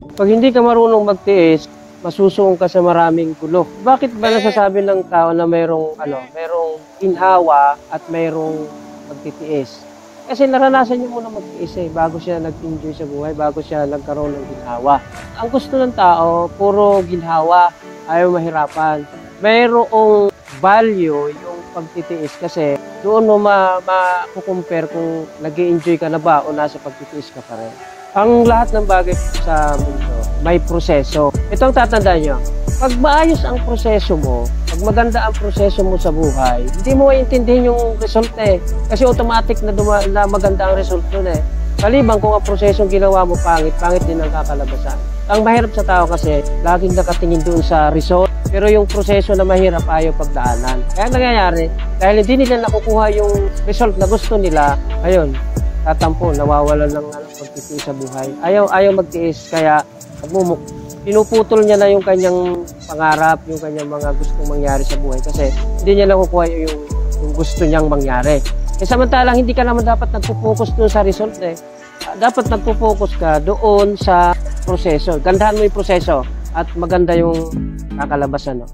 Pag hindi ka marunong magtiis, masusuong ka sa maraming gulo. Bakit ba nasasabi ng tao na merong ginhawa at merong pagtitiis? Kasi naranasan niya muna magtiis bago siya nag-enjoy sa buhay, bago siya nagkaroon ng ginhawa. Ang gusto ng tao, puro ginhawa, ayaw mahirapan. Mayroong value yung pagtitiis kasi doon mo ma-compare kung nag-enjoy ka na ba o nasa pagtitiis ka pa rin. Ang lahat ng bagay sa mundo, may proseso. Ito ang tatandaan nyo. Pag maayos ang proseso mo, pag maganda ang proseso mo sa buhay, hindi mo maintindihan yung result Kasi automatic na maganda ang result nun Maliban kung ang prosesong ginawa mo pangit din ang kakalabasan. Ang mahirap sa tao kasi, laging nakatingin doon sa result. Pero yung proseso na mahirap ayaw pagdaanan. Kaya nangyayari, dahil hindi nila nakukuha yung result na gusto nila, ayun, tatampo, nawawalan ng pagtitiis sa buhay. Ayaw magtiis, kaya pinuputol niya na yung kanyang pangarap, yung kanyang mga gustong mangyari sa buhay kasi hindi niya nakukuha yung gusto niyang mangyari. Samantalang hindi ka naman dapat nagpo-focus doon sa result Dapat nagpo-focus ka doon sa proseso. Gandahan mo yung proseso at maganda yung kakalabasan